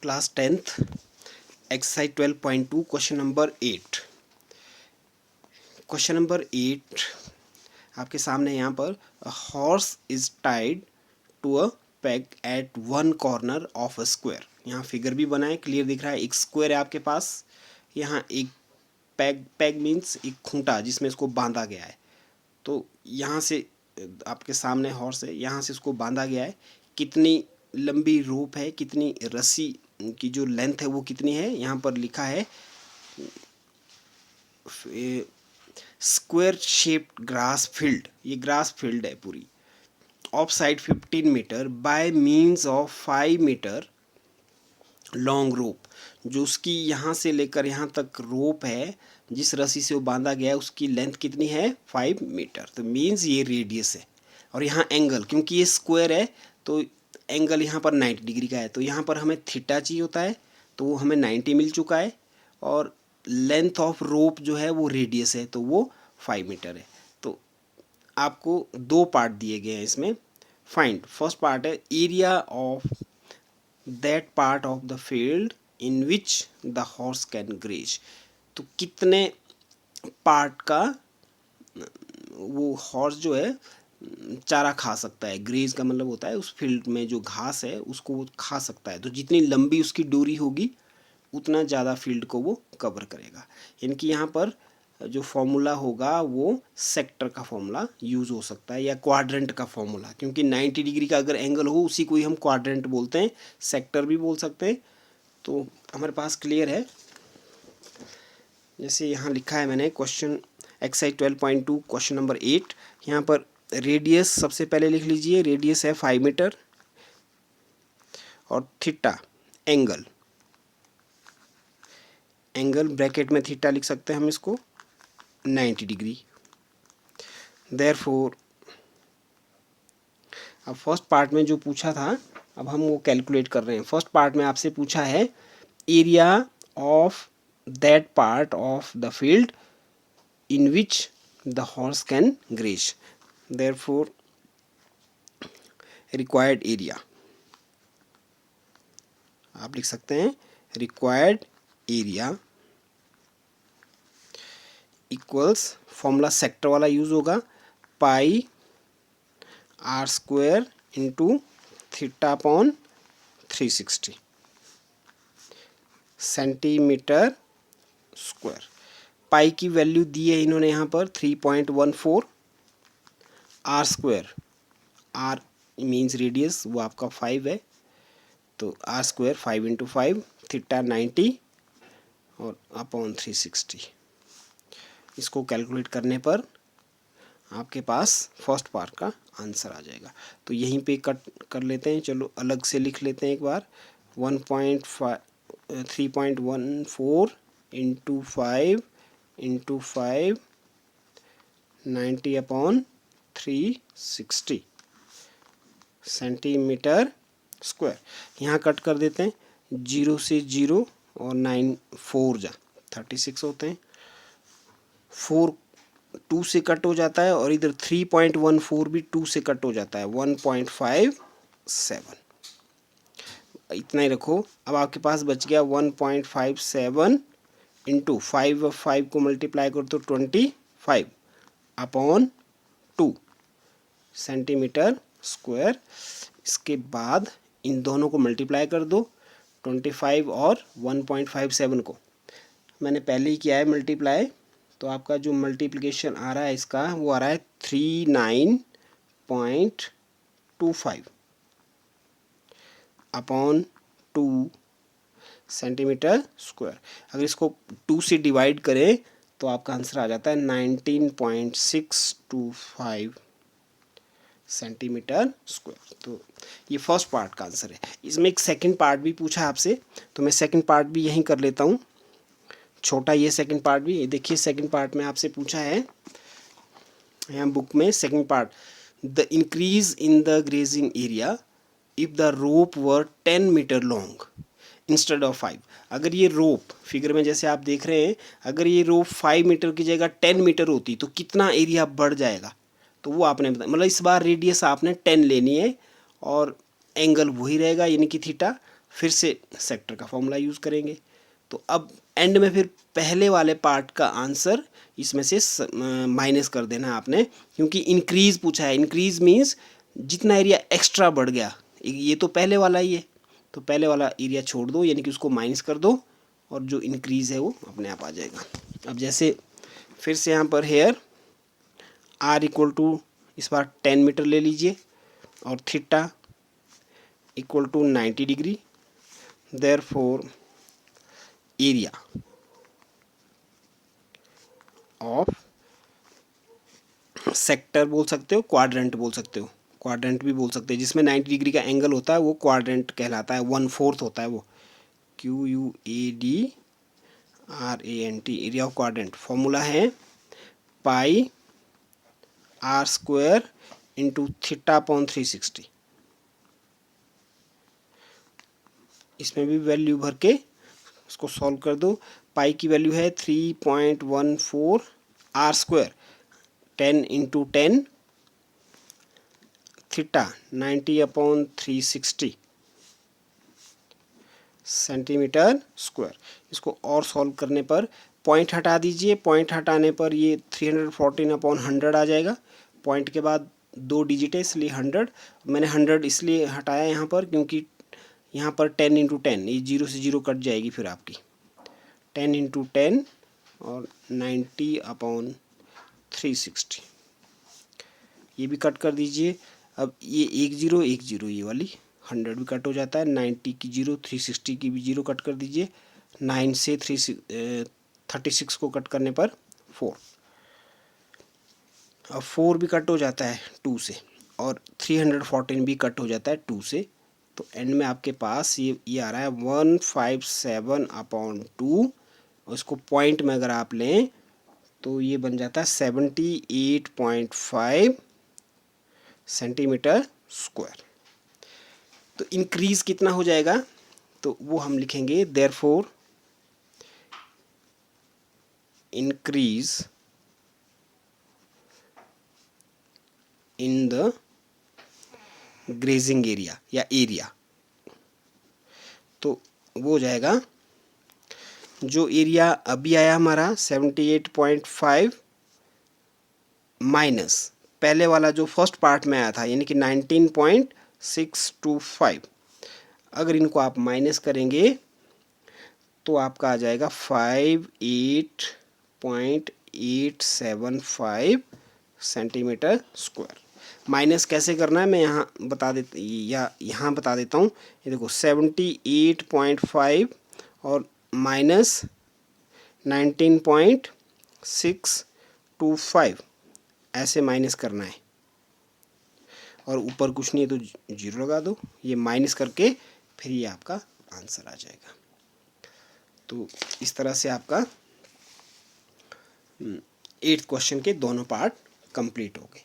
Class 10th exercise 12.2 question number 8। Question number 8 आपके सामने यहाँ पर horse is tied to a peg at one corner of a square. यहाँ figure भी बना है, क्लियर दिख रहा है। एक स्क्वायर है आपके पास, यहाँ एक पेग मीन्स एक खूंटा जिसमें इसको बांधा गया है। तो यहाँ से आपके सामने हॉर्स है, यहाँ से इसको बांधा गया है। कितनी लंबी रोप है, कितनी रस्सी की जो लेंथ है वो कितनी है, यहाँ पर लिखा है स्क्वायर शेप्ड ग्रास फील्ड। ये ग्रास फील्ड है पूरी, of side 15 metre by means of 5 metre long rope. जो उसकी यहाँ से लेकर यहाँ तक रोप है, जिस रस्सी से वो बांधा गया है, उसकी लेंथ कितनी है 5 मीटर। तो मीन्स ये रेडियस है। और यहाँ एंगल, क्योंकि ये स्क्वायर है तो एंगल यहाँ पर 90 डिग्री का है। तो यहाँ पर हमें थीटा चाहिए होता है, तो वो हमें 90 मिल चुका है। और लेंथ ऑफ रोप जो है वो रेडियस है, तो वो 5 मीटर है। तो आपको दो पार्ट दिए गए हैं इसमें। फाइंड, फर्स्ट पार्ट है area of that part of the field in which the horse can graze. तो कितने पार्ट का वो हॉर्स जो है चारा खा सकता है। ग्रेज का मतलब होता है उस फील्ड में जो घास है उसको वो खा सकता है। तो जितनी लंबी उसकी डोरी होगी उतना ज़्यादा फील्ड को वो कवर करेगा। इनकी यहाँ पर जो फॉर्मूला होगा वो सेक्टर का फॉर्मूला यूज़ हो सकता है, या क्वाड्रेंट का फॉर्मूला, क्योंकि 90 डिग्री का अगर एंगल हो उसी को ही हम क्वाड्रेंट बोलते हैं, सेक्टर भी बोल सकते हैं। तो हमारे पास क्लियर है। जैसे यहाँ लिखा है मैंने क्वेश्चन एक्सरसाइज 12.2 क्वेश्चन नंबर 8। यहाँ पर रेडियस सबसे पहले लिख लीजिए, रेडियस है 5 मीटर और थीटा एंगल, एंगल ब्रैकेट में थीटा लिख सकते हैं हम इसको 90 डिग्री। देयरफॉर अब फर्स्ट पार्ट में जो पूछा था अब हम वो कैलकुलेट कर रहे हैं। फर्स्ट पार्ट में आपसे पूछा है area of that part of the field in which the horse can graze. Therefore required area आप लिख सकते हैं, required area equals, formula sector वाला यूज होगा, pi r square into theta upon 360 centimetre square. Pi की value दी है इन्होंने यहाँ पर 3.14। Are square, r means radius, वो आपका 5 है, तो आर स्क्वायर 5 इंटू 5, थीटा 90 और अपॉन 360। इसको कैलकुलेट करने पर आपके पास फर्स्ट पार्ट का आंसर आ जाएगा। तो यहीं पे कट कर लेते हैं, चलो अलग से लिख लेते हैं एक बार। 3.14 into 5 into 5 90 upon 360 centimetre square. यहाँ कट कर देते हैं, 0 से 0 और 9 4 जा 36 होते हैं। 4 2 से कट हो जाता है और इधर 3.14 भी 2 से कट हो जाता है, 1.57। इतना ही रखो। अब आपके पास बच गया 1.57 इंटू 5 को मल्टीप्लाई कर तो 25 अपॉन 2 सेंटीमीटर स्क्वायर। इसके बाद इन दोनों को मल्टीप्लाई कर दो, 25 और 1.57 को मैंने पहले ही किया है मल्टीप्लाई। तो आपका जो मल्टीप्लिकेशन आ रहा है इसका वो आ रहा है 39.25 अपॉन 2 सेंटीमीटर स्क्वायर। अगर इसको 2 से डिवाइड करें तो आपका आंसर आ जाता है 19.625 सेंटीमीटर स्क्वायर। तो ये फर्स्ट पार्ट का आंसर है। इसमें एक सेकंड पार्ट भी पूछा आपसे, तो मैं सेकंड पार्ट भी यहीं कर लेता हूँ, छोटा ये सेकंड पार्ट भी। देखिए सेकंड पार्ट में आपसे पूछा है यहाँ बुक में, second part, the increase in the grazing area if the rope were 10 metre long instead of 5। अगर ये रोप फिगर में जैसे आप देख रहे हैं, अगर ये रोप 5 मीटर की जगह 10 मीटर होती तो कितना एरिया बढ़ जाएगा, तो वो आपने बताया। मतलब इस बार रेडियस आपने 10 लेनी है और एंगल वही रहेगा यानी कि थीटा। फिर से सेक्टर का फॉर्मूला यूज़ करेंगे। तो अब एंड में फिर पहले वाले पार्ट का आंसर इसमें से माइनस कर देना है आपने, क्योंकि इंक्रीज पूछा है। इंक्रीज मीन्स जितना एरिया एक्स्ट्रा बढ़ गया, ये तो पहले वाला ही है, तो पहले वाला एरिया छोड़ दो यानी कि उसको माइनस कर दो और जो इंक्रीज है वो अपने आप आ जाएगा। अब जैसे फिर से यहाँ पर हेयर आर इक्वल टू इस बार 10 मीटर ले लीजिए और theta equal to 90 degree. Therefore area of sector बोल सकते हो, क्वाड्रेंट बोल सकते हो, क्वाड्रेंट भी बोल सकते हैं, जिसमें 90 डिग्री का एंगल होता है वो क्वाड्रेंट कहलाता है, 1/4 होता है वो, QUADRANT, area of quadrant. Formula है pi r square into theta upon 360। इसमें भी वैल्यू भर के उसको सॉल्व कर दो। पाई की वैल्यू है 3.14 are square, 10 into 10, theta 90 upon 360 centimetre square. इसको और सॉल्व करने पर पॉइंट हटा दीजिए, पॉइंट हटाने पर ये 314 अपॉन 100 आ जाएगा। पॉइंट के बाद 2 डिजिट है इसलिए 100। मैंने 100 इसलिए हटाया यहाँ पर क्योंकि यहाँ पर 10 इंटू 10, ये 0 से 0 कट जाएगी फिर आपकी, 10 इंटू 10 और 90 अपॉन 360, ये भी कट कर दीजिए। अब ये 10 10 ये वाली 100 भी कट हो जाता है, 90 की 0, 360 की भी 0 कट कर दीजिए। 9 से 36 को कट करने पर 4, अब 4 भी कट हो जाता है 2 से, और 314 भी कट हो जाता है 2 से। तो एंड में आपके पास ये आ रहा है 157 अपॉन 2, और इसको पॉइंट में अगर आप लें तो ये बन जाता है 78.5 सेंटीमीटर स्क्वायर। तो इंक्रीज कितना हो जाएगा तो वो हम लिखेंगे, therefore increase in the grazing area या एरिया। तो वो हो जाएगा, जो एरिया अभी आया हमारा 78.5 माइनस पहले वाला जो फर्स्ट पार्ट में आया था यानी कि 19.625, अगर इनको आप माइनस करेंगे तो आपका आ जाएगा 58.875 सेंटीमीटर स्क्वायर। माइनस कैसे करना है मैं यहाँ बता देता हूँ। ये देखो 78.5 और माइनस 19.625 ऐसे माइनस करना है, और ऊपर कुछ नहीं है तो 0 लगा दो, ये माइनस करके फिर ये आपका आंसर आ जाएगा। तो इस तरह से आपका 8th क्वेश्चन के दोनों पार्ट कंप्लीट हो गए।